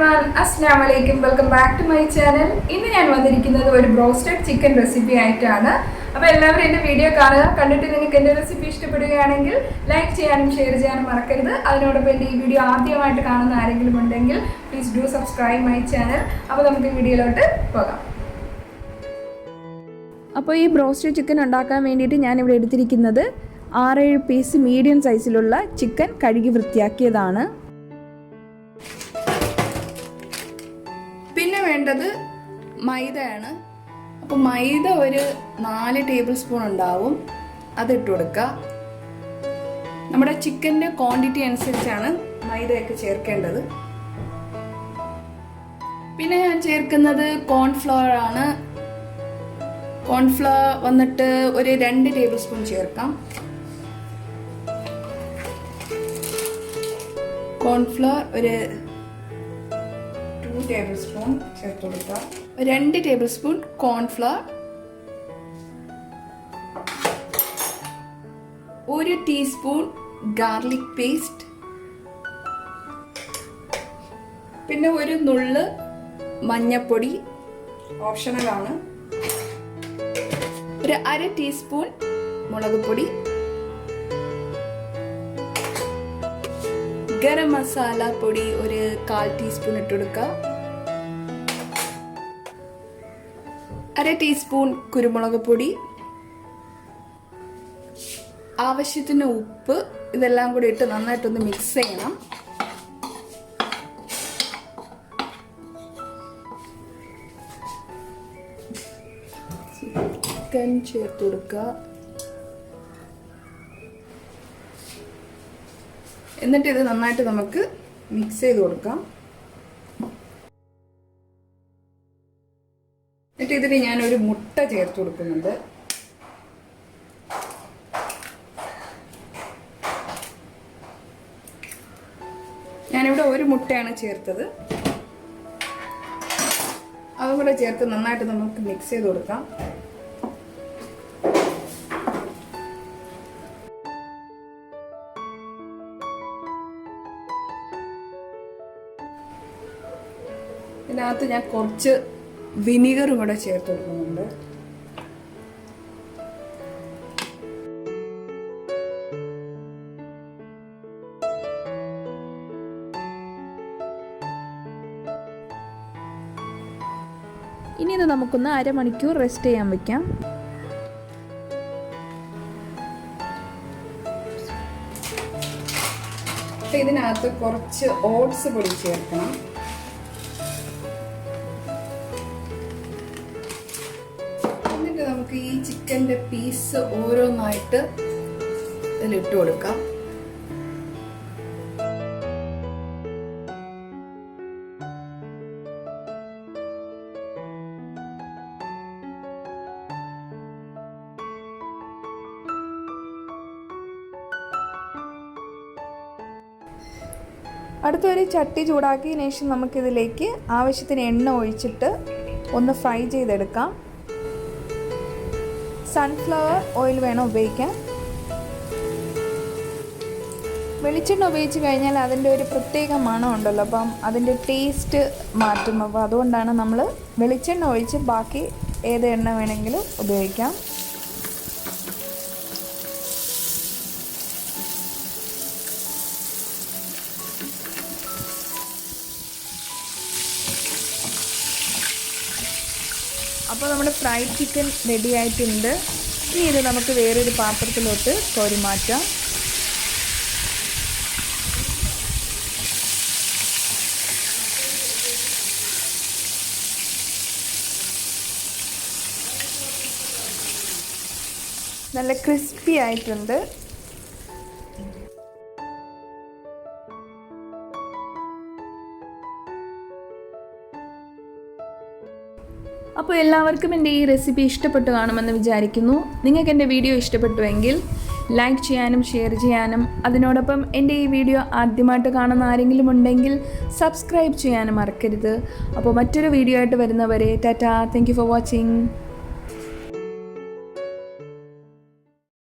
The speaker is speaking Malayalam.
everyone, Assalamu alaikum. Welcome back to my channel. ഇന്ന് ഞാൻ വന്നിരിക്കുന്നത് ഒരു ബ്രോസ്റ്റഡ് ചിക്കൻ റെസിപ്പി ആയിട്ടാണ്. അപ്പോൾ എല്ലാവരും എൻ്റെ വീഡിയോ കാണുക. കണ്ടിട്ട് നിങ്ങൾക്ക് എൻ്റെ റെസിപ്പി ഇഷ്ടപ്പെടുകയാണെങ്കിൽ ലൈക്ക് ചെയ്യാനും ഷെയർ ചെയ്യാനും മറക്കരുത്. അതിനോടൊപ്പം എൻ്റെ ഈ വീഡിയോ ആദ്യമായിട്ട് കാണുന്ന ആരെങ്കിലും ഉണ്ടെങ്കിൽ please do subscribe my channel. അപ്പോൾ നമുക്ക് വീഡിയോയിലോട്ട് പോകാം. അപ്പോൾ ഈ ബ്രോസ്റ്റഡ് ചിക്കൻ ഉണ്ടാക്കാൻ വേണ്ടിയിട്ട് ഞാനിവിടെ എടുത്തിരിക്കുന്നത് 6-7 പീസ് മീഡിയം സൈസിലുള്ള ചിക്കൻ കഴുകി വൃത്തിയാക്കിയതാണ്. പിന്നെ വേണ്ടത് മൈദയാണ്. അപ്പോൾ മൈദ ഒരു 4 ടേബിൾ സ്പൂൺ ഉണ്ടാവും, അതിട്ട് കൊടുക്കുക. നമ്മുടെ ചിക്കൻ്റെ ക്വാണ്ടിറ്റി അനുസരിച്ചാണ് മൈദയൊക്കെ ചേർക്കേണ്ടത്. പിന്നെ ഞാൻ ചേർക്കുന്നത് കോൺഫ്ലവർ ആണ്. കോൺഫ്ലവർ വന്നിട്ട് ഒരു 2 ടേബിൾ സ്പൂൺ ചേർക്കാം. കോൺഫ്ലവർ ഒരു 2 ടേബിൾ സ്പൂൺ ചേർത്ത് കൊടുക്കുക. 2 table spoon cornflour, 1 teaspoon garlic paste, പിന്നെ ഒരു നുള്ള് മഞ്ഞപ്പൊടി, ഓപ്ഷണലാണ്, ഒരു 1/2 ടീസ്പൂൺ മുളക് പൊടി, ഗരം മസാല പൊടി ഒരു 1/4 ടീസ്പൂൺ ഇട്ട് കൊടുക്കുക, 1/2 ടീസ്പൂൺ കുരുമുളക് പൊടി, ആവശ്യത്തിന് ഉപ്പ്. ഇതെല്ലാം കൂടി ഇട്ട് നന്നായിട്ടൊന്ന് മിക്സ് ചെയ്യണം. ചിക്കൻ ചേർത്ത് കൊടുക്കുക. എന്നിട്ട് ഇത് നന്നായിട്ട് നമുക്ക് മിക്സ് ചെയ്ത് കൊടുക്കാം. എന്നിട്ട് ഇതിൽ ഞാനൊരു മുട്ട ചേർത്ത് കൊടുക്കുന്നുണ്ട്. ഞാനിവിടെ ഒരു മുട്ടയാണ് ചേർത്തത്. അതും കൂടെ ചേർത്ത് നന്നായിട്ട് നമുക്ക് മിക്സ് ചെയ്ത് കൊടുക്കാം. ഇതിനകത്ത് ഞാൻ കുറച്ച് വിനീഗറും കൂടെ ചേർത്ത് കൊടുക്കുന്നുണ്ട്. ഇനി ഇത് നമുക്കൊന്ന് 1/2 മണിക്കൂർ റെസ്റ്റ് ചെയ്യാൻ വെക്കാം. ഇതിനകത്ത് കുറച്ച് ഓട്സ് പൊടി ചേർക്കണം. നമുക്ക് ഈ ചിക്കൻ്റെ പീസ് ഓരോന്നായിട്ട് ഇതിലിട്ട് കൊടുക്കാം. അടുത്തൊരു ചട്ടി ചൂടാക്കിയതിനു ശേഷം നമുക്കിതിലേക്ക് ആവശ്യത്തിന് എണ്ണ ഒഴിച്ചിട്ട് ഒന്ന് ഫ്രൈ ചെയ്തെടുക്കാം. സൺഫ്ലവർ ഓയിൽ വേണം ഉപയോഗിക്കാൻ. വെളിച്ചെണ്ണ ഉപയോഗിച്ച് കഴിഞ്ഞാൽ അതിൻ്റെ ഒരു പ്രത്യേക മണം ഉണ്ടല്ലോ, അപ്പം അതിൻ്റെ ടേസ്റ്റ് മാറ്റും. അപ്പോൾ അതുകൊണ്ടാണ് നമ്മൾ വെളിച്ചെണ്ണ ഒഴിച്ച് ബാക്കി ഏത് എണ്ണ വേണമെങ്കിലും ഉപയോഗിക്കാം. അപ്പോൾ നമ്മുടെ ഫ്രൈഡ് ചിക്കൻ റെഡി ആയിട്ടുണ്ട്. ഇനി ഇത് നമുക്ക് വേറൊരു പാത്രത്തിലോട്ട് കോരി മാറ്റാം. നല്ല ക്രിസ്പി ആയിട്ടുണ്ട്. അപ്പോൾ എല്ലാവർക്കും എൻ്റെ ഈ റെസിപ്പി ഇഷ്ടപ്പെട്ടു കാണുമെന്ന് വിചാരിക്കുന്നു. നിങ്ങൾക്ക് എൻ്റെ വീഡിയോ ഇഷ്ടപ്പെട്ടുവെങ്കിൽ ലൈക്ക് ചെയ്യാനും ഷെയർ ചെയ്യാനും, അതിനോടൊപ്പം എൻ്റെ ഈ വീഡിയോ ആദ്യമായിട്ട് കാണുന്ന ആരെങ്കിലും ഉണ്ടെങ്കിൽ സബ്സ്ക്രൈബ് ചെയ്യാനും മറക്കരുത്. അപ്പോൾ മറ്റൊരു വീഡിയോ ആയിട്ട് വരുന്നവരെ Tata. Thank you for watching.